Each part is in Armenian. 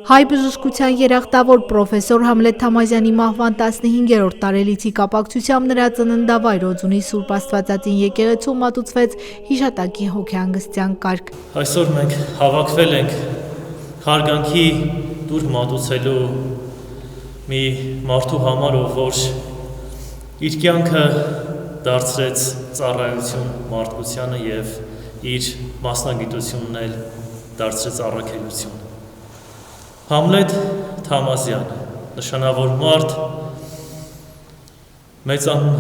Հայ բժշկության երախտավոր պրոֆեսոր Համլետ Թամազյանի մահվան 15-րդ տարելիցի կապակցությամբ նրա ծննդավայր Օձունի Սուրբ Աստվածածին եկեղեցում մատուցվեց հիշատակի հոգեհանգստյան կարգ։ Այսօր մենք հավաքվել ենք հարգանքի տուր մատուցելու մի մարդու համար, որ իր կյանքը դարձրեց ծառայություն մարդկությանը եւ իր մասնագիտությունն էլ դարձրեց առաքելություն։ Համլետ Թամազյան, նշանավոր մարդ, մեծանուն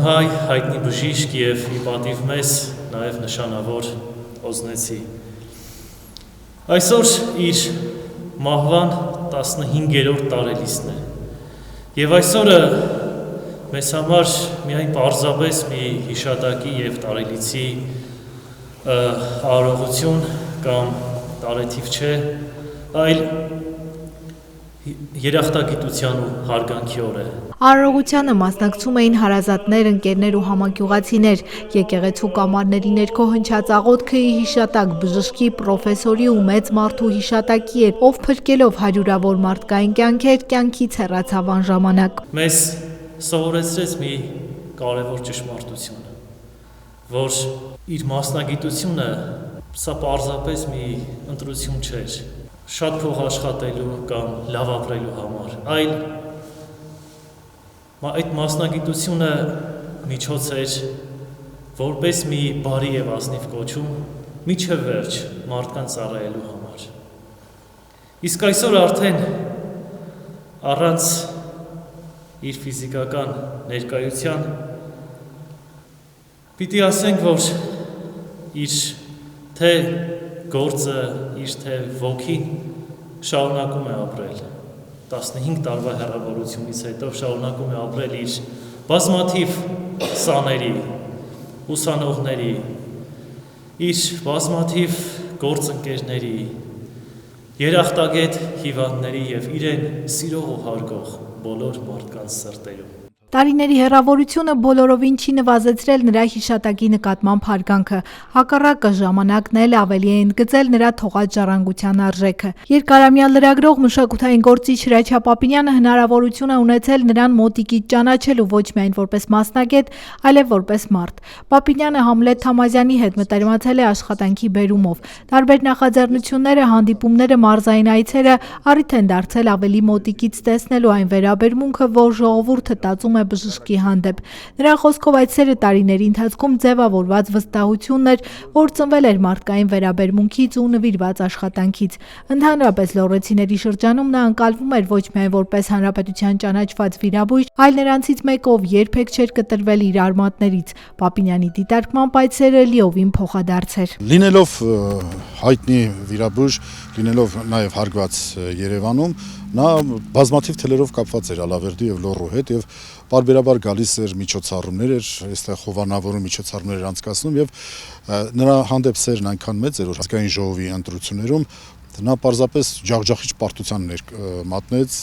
հայտնի բժիշկ եւ ի պատիվ մեզ նաեւ նշանավոր օզնեցի։ Այսօր իր մահվան 15-րդ տարելիցն է։ Եվ այսօրը մեզ համար միայն պարզապես մի հիշատակի եւ տարելիցի արարողություն կամ տարեթիվ չէ, այլ երախտագիտության ու հարգանքի օր է։ Արարողությանը մասնակցում էին հարազատներ, ընկերներ ու համագյուղացիներ։ Եկեղեցու կամարների ներքո հնչած աղոթքը հիշատակ բժշկի, պրոֆեսորի ու մեծ մարդու հիշատակի էր, ով փրկելով հարյուրավոր մարդկային կյանքեր, կյանքից հեռացավ անժամանակ։ Մեզ սովորեցրեց մի կարևոր ճշմարտություն, որ իր մասնագիտությունը սա պարզապես մի ընտրություն չէր, շատ փող աշխատելու կամ լավ ապրելու համար, այլ այդ մասնագիտությունը միջոց էր որպես մի բարի եւ ազնիվ կոչում միջև վերջ մարդկանց ծառայելու համար։ Իսկ այսօր արդեն առանց իր ֆիզիկական ներկայության պիտի ասենք, որ իր թե գործը, իր թե ոգին շարունակում է ապրել 15 տարվա հեռավորությունից հետո շարունակում է ապրել իր բազմաթիվ սաների, ուսանողների, իր բազմաթիվ գործընկերների, երախտագետ հիվանդների եւ իրեն սիրող ու հարգող բոլոր մարդկանց սրտերում։ Տարիների հեռավորությունը բոլորովին չի նվազեցրել նրա հիշատակի նկատմամբ հարգանքը, հակառակը ժամանակն էլ ավելի է ընդգծել նրա թողած ժառանգության արժեքը։ Երկարամյա լրագրող մշակութային գործիչ Հրաչյա Պապինյանը հնարավորություն է ունեցել նրան մոտիկից ճանաչելու ոչ միայն որպես մասնագետ, այլև որպես մարդ։ Պապինյանը Համլետ Թամազյանի հետ մտերմացել է աշխատանքի բերումով։ Տարբեր նախաձեռնությունները, հանդիպումները, մարզային այցերը առիթ են դարձել ավելի մոտիկից տեսնելու այն վերաբերմունքը, որ ժողովուրդը տածում է բժշկի հանդեպ։ Նրա խոսքով այցերը տարիների ընթացքում ձևավորված վստահությունն էր, որ ծնվել էր մարդկային վերաբերմունքից ու նվիրված աշխատանքից։ Ընդհանրապես լոռեցիների շրջանում նա ընկալվում էր ոչ միայն որպես հանրապետության ճանաչված վիրաբույժ, այլ նրանցից մեկը, ով երբեք չէր կտրվել իր արմատներից։ Պապինյանի դիտարկմամբ այցերը լիովին փոխադարձ էր։ Լինելով հայտնի վիրաբույժ, լինելով նաև հարգված Երևանում, նա բազմաթիվ թելերով կապված էր Ալավերդի եւ Լոռու հետ եւ պարբերաբար գալիս էր միջոցառումներ էր, այստեղ հովանավորում միջոցառումներ էր անցկացնում եւ նրա հանդեպ սերն այնքան մեծ էր, որ ազգային ժողովի ընտրություններում նա պարզապես ջախջախիչ պարտության մատնեց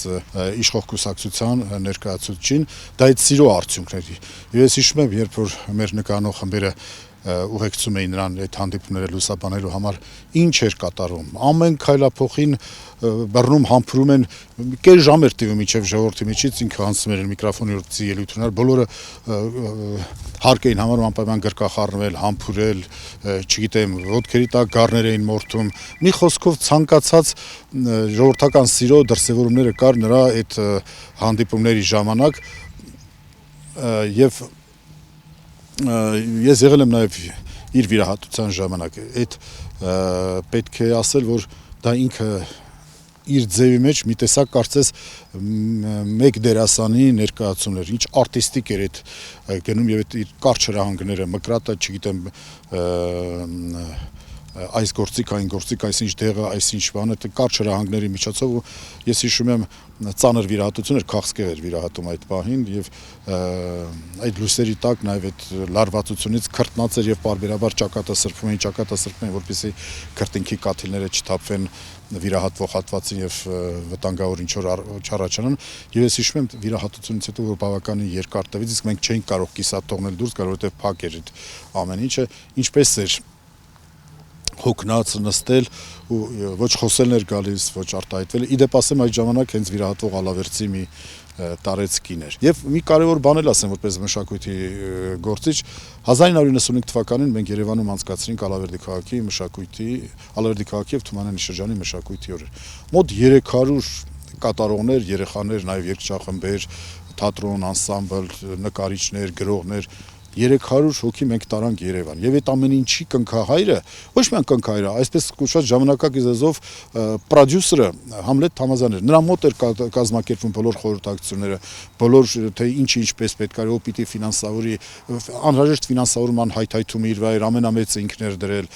իշխող կուսակցության ներկայացուցչին, դա այդ սիրո արդյունքների։ Եվ ես հիշում եմ, երբ որ մեր նկարանող խմբերը ուղեկցում էին նրան այդ հանդիպումները լուսաբանելու համար, ինչ էր կատարում։ Ամեն քայլափոխին բռնում համբուրում են, կես ժամ էր տևում մինչև ժողովրդի միջից ինքը անցնում էր միկրոֆոնի ուրցի ելույթ ուներ, բոլորը հարկ էին համարում անպայման գրկախառնվել, համբուրել, չգիտեմ, ոտքերի տակ գառներ էին մորթում։ Մի խոսքով ցանկացած ժողովրդական սիրո դրսևորումները կար նրա այդ հանդիպումների ժամանակ եւ ես եղել եմ նաև իր վիրահատության ժամանակ, այդ պետք է ասել, որ դա ինքը իր ձևի մեջ մի տեսակ կարծես մեկ դերասանի ներկայացումներ, ինչ արտիստիկ էր այդ գնում եւ այդ իր կարճ հրահանգները, մկրատը, չգիտեմ, այս գործիկ, այն գործիկ, այսինչ դեղը, այսինչ բանը, կարճ հրահանգների միջոցով ու ես հիշում եմ ծանր վիրահատություն էր, քաղցկեղ էր վիրահատում այդ պահին եւ այդ լույսերի տակ նաեւ այդ լարվածությունից քրտնած էր եւ պարբերաբար ճակատասրբում էին, որպեսզի քրտինքի կաթիլները չթափվեն վիրահատվող հատվածին եւ վտանգավոր ինչ որ չառաջանան եւ ես հիշում եմ վիրահատությունից հետո որ բավականին երկար տևեց, իսկ մենք չէինք կարող կիսատ թողնել դուրս գալ, որովհետեւ փակ էր այդ ամեն ինչը, ինչպես էր հոգնած նստել ու ոչ խոսելն էր գալիս, ոչ արտահայտվել։ Իդեպ ասեմ այդ ժամանակ հենց վիրահատվող Ալավերդի մի տարեցկին էր։ Եւ մի կարևոր բան էլ ասեմ որպես մշակույթի գործիչ 1995 թվականին մենք Երևանում անցկացրինք Ալավերդի քաղաքի եւ Թումանյանի շրջանի մշակույթի օրեր։ Մոտ 300 կատարողներ, երեխաներ, նաեւ երգչախմբեր, թատրոն, անսամբլ, նկարիչներ, գրողներ 300 հոգի մենք տարանք Երևան եւ այդ ամեն ինչի կնքահայրը ոչ միայն կնքահայրը, այսպես կոչված ժամանակակից եզով պրոդյուսերը Համլետ Թամազյանն էր։ Նրա մոտ էր կազմակերպվում բոլոր խորհրդակցությունները, բոլոր թե ինչը ինչպես պետք է ով պիտի ֆինանսավորի, անհրաժեշտ ֆինանսավորման հայթայթումը իր վրա էր, ամենամեծը ինքն էր դրել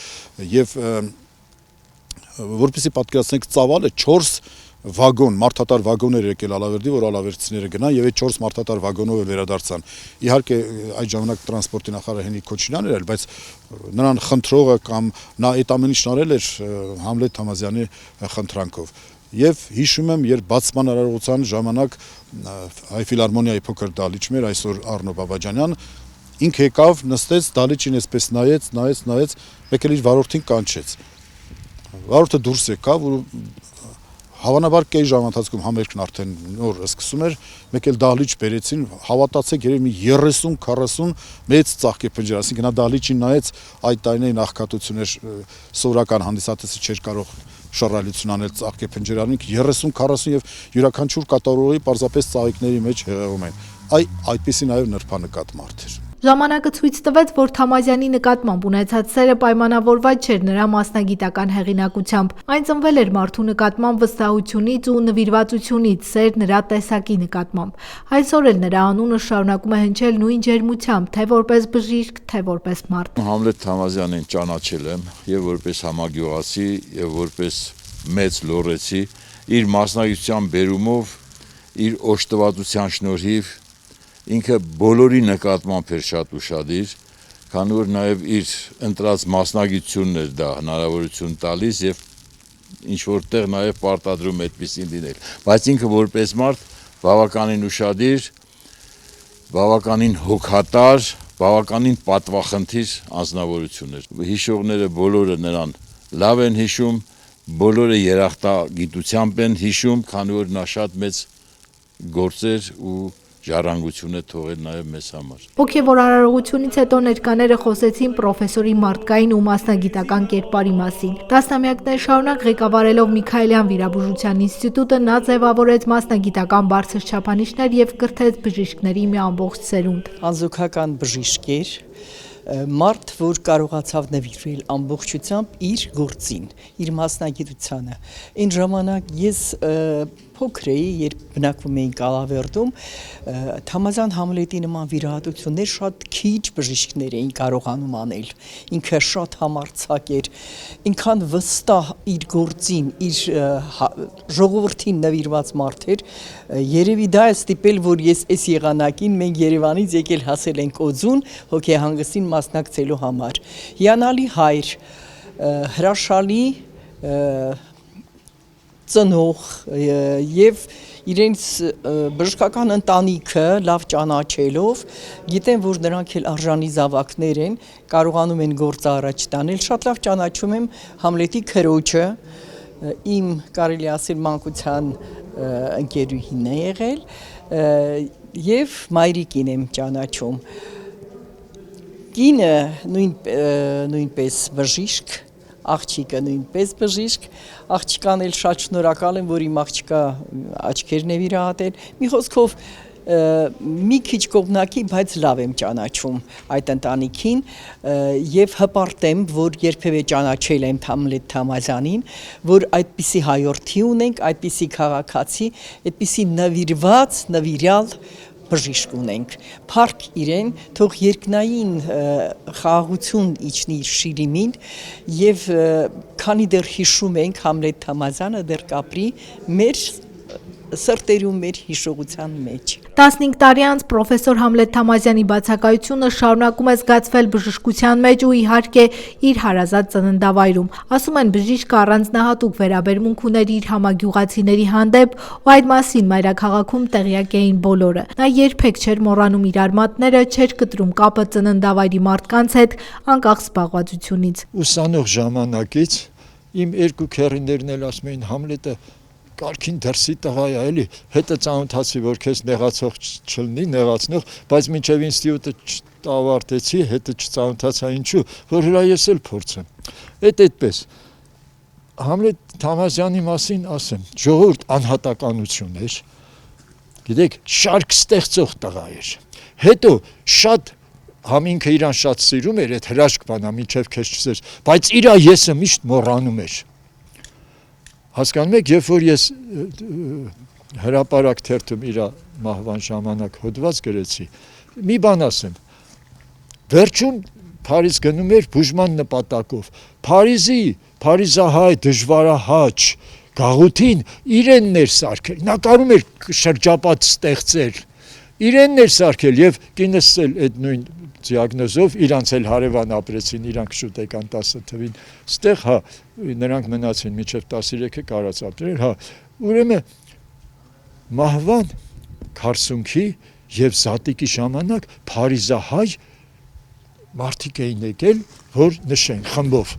եւ որպեսզի պատկերացնենք ծավալը 4 վագոն, մարդատար վագոններ եկել Ալավերդի, որ ալավերդցիները գնան եւ այդ 4 մարդատար վագոնով վերադարձան։ Իհարկե այդ ժամանակ տրանսպորտի նախարար Հենիկ Քոչինյանն էր, բայց նրան խնդրողը կամ նա այդ ամեն ինչն արել էր Համլետ Թամազյանի խնդրանքով։ Եվ հիշում եմ, երբ բացման արարողության ժամանակ Հայ ֆիլհարմոնիայի փոքր դալիճ մեր այսօր Առնո Բաբաջանյան ինքը եկավ, նստեց, դալիճին էսպես նայեց, մեկ էլ իր վարորդին կանչեց։ Վարորդը դուրս եկավ ու Հավանաբար կես ժամ ընթացքում համերգն արդեն նոր սկսում էր, մեկ էլ դահլիճ բերեցին, հավատացեք երևի մի 30-40 մեծ ծաղկի փնջեր, այսինքն նա դահլիճին նայեց, այդ տարիների նախկատություն էր, սովորական հանդիսատեսը չէր կարող շռայլություն անել ծաղկի փնջերանին, 30-40 եւ յուրաքանչյուր կատարողի պարզապես ծաղիկների մեջ հեղեղում են։ Այդպիսի նաեւ նրբանկատ մարդ էր։ Ժամանակը ցույց տվեց, որ Թամազյանի նկատմամբ ունեցած սերը պայմանավորված չէր նրա մասնագիտական հեղինակությամբ։ Այն ծնվել էր մարդու նկատմամբ վստահությունից ու նվիրվածությունից, սեր նրա տեսակի նկատմամբ։ Այսօր էլ նրա անունը շարունակում է հնչել նույն ջերմությամբ, թե որպես բժիշկ, թե որպես մարդ։ Համլետ Թամազյանին ճանաչել եմ եւ որպես համագյուղացի եւ որպես մեծ լոռեցի, իր մասնագիտության բերումով, իր օժտվածության շնորհիվ ինքը բոլորի նկատմամբ էր շատ ուշադիր, քանի որ նաև իր ընտրած մասնագիտությունն էր դա հնարավորություն տալիս եւ ինչ որտեղ նաև պարտադրում այդպեսին լինել, բայց ինքը որպես մարդ բավականին ուշադիր, բավականին հոգատար, բավականին պատվախնդիր անձնավորություն էր։ Հիշողները բոլորը նրան լավ են հիշում, բոլորը երախտագիտությամբ են հիշում, քանի որ նա շատ մեծ գործեր ու ժառանգություն է թողել նաև մեզ համար։ Հոգևոր արարողությունից հետո ներկաները խոսեցին պրոֆեսորի մարդկային ու մասնագիտական կերպարի մասին։ Տասնամյակներ շարունակ ղեկավարելով Միքայելյան վիրաբուժության ինստիտուտը նա ձևավորեց մասնագիտական բարձր չափանիշներ եւ կրթեց բժիշկների մի ամբողջ սերունդ։ Անզուգական բժիշկ էր, մարդ, որ կարողացավ նվիրվել ամբողջությամբ իր գործին, իր մասնագիտությանը։ Այն ժամանակ ես փոքր էի, երբ բնակվում էինք Ալավերդում, Թամազյան Համլետի նման վիրահատություններ շատ քիչ բժիշկներ էին կարողանում անել։ Ինքը շատ համարձակ էր, ինքան վստահ իր գործին, իր ժողովրդին նվիրված մարդ էր։ Երևի դա է ստիպել, որ ես այս եղանակին մենք Երևանից եկել հասել ենք Օձուն հոգեհանգստին մասնակցելու համար։ Հիանալի հայր, հրաշալի ծնող եւ իրենց բժշկական ընտանիքը լավ ճանաչելով գիտեն, որ նրանք էլ արժանի զավակներ են, կարողանում են գործը առաջ տանել։ Շատ լավ ճանաչում եմ Համլետի քրոջը, իմ կարելի ասել մանկության ընկերուհին է եղել եւ մայրիկին եմ ճանաչում։ Կինը նույնպես բժիշկ, աղջիկը նույնպես բժիշկ, աղջկան էլ շատ շնորհակալ եմ, որ իմ աղջկա աչքերն է վիրահատել։ Մի խոսքով մի քիչ կողմնակի, բայց լավ եմ ճանաչում այդ ընտանիքին եւ հպարտեմ, որ երբևէ ճանաչել եմ Համլետ Թամազյանին, որ այդպիսի հայորդի ունենք, այդպիսի քաղաքացի, այդպիսի նվիրված, նվիրյալ բժիշկ ունենք, փառք իրեն, թող երկնային խաղաղություն իջնի իր շիրիմին եւ քանի դեռ հիշում ենք Համլետ Թամազյանը դեռ կապրի մեր սրտերում, մեր հիշողության մեջ։ 15 տարի անց պրոֆեսոր Համլետ Թամազյանի բացակայությունը շարունակում է զգացվել բժշկության մեջ ու իհարկե իր հարազատ ծննդավայրում։ Ասում են բժիշկը առանձնահատուկ վերաբերմունք ուներ իր համագյուղացիների հանդեպ ու այդ մասին մայրաքաղաքում տեղյակ էին բոլորը։ Նա երբեք չէր մոռանում իր արմատները, չէր կտրում կապը ծննդավայրի մարդկանց հետ անկախ զբաղվածությունից։ Ուսանող ժամանակից իմ երկու քեռիներն էլ ասում էին Համլետը Կարքին դրսի տղա է, էլի հետը ծանոթացի, որ քեզ նեղացող չլինի, նեղացնող, բայց մինչև ինստիտուտը ավարտեցի, հետը չծանոթացա ինչու, որ հրա ես էլ փորձեմ։ Այդպես Համլետ Թամազյանի մասին ասեմ, ժողովուրդ անհատականություն էր, գիտեք, շարք ստեղծող տղա էր։ Հետո շատ համինքը իրան շատ սիրում էր, այդ հրաշք բանա, մինչև քեզ չսեր, բայց իրա եսը միշտ մոռանում էր։ Հասկանում եք, երբ որ ես հրապարակ թերթում իր մահվան ժամանակ հոդված գրեցի, մի բան ասեմ, վերջում Փարիզ գնում էր բուժման նպատակով, Փարիզահայ դժվարահաճ գաղութին իրենն էր սարքել, նա կարում էր շրջապատ ստեղծել, իրենն էր սարքել եւ կինս էլ այդ նույն դիագնոզով իրանց էլ հարևան ապրեցին, իրանք շուտ եկան 10 թվին, ստեղ հա նրանք մնացին մինչև 13-ը կարած ապրել, հա ուրեմն մահվան քարսունքի եւ զատիկի ժամանակ Փարիզահայ մարդիկ էին եկել, որ նշեն խմբով։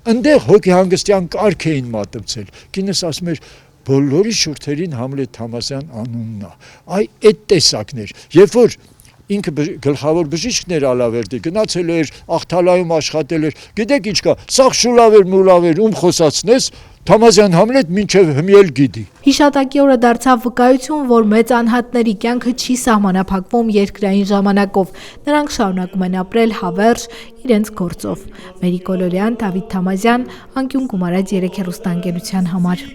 Այնտեղ հոգեհանգստյան կարգ էին մատուցել։ Կինս ասում էր բոլորի շուրթերին Համլետ Թամազյան անունն է։ Այ այդ տեսակներ, երբ որ ինքը գլխավոր բժիշկն էր Ալավերդի, գնացել էր Աղթալայում աշխատել էր, գիտեք ինչ կա, սաղ շուլավեր, խոսացնես, Թամազյան Համլետ մինչև հմիել գիտի։ Հիշատակի օրը դարձավ վկայություն, որ մեծ անհատների կյանքը չի սահմանափակվում երկրային ժամանակով։ Նրանք շարունակում են ապրել հավերժ իրենց գործով։ Մերի Կոլորյան, Դավիթ Թամազյան, Անկյուն Գումարած 3 հեռուստաընկերության համար։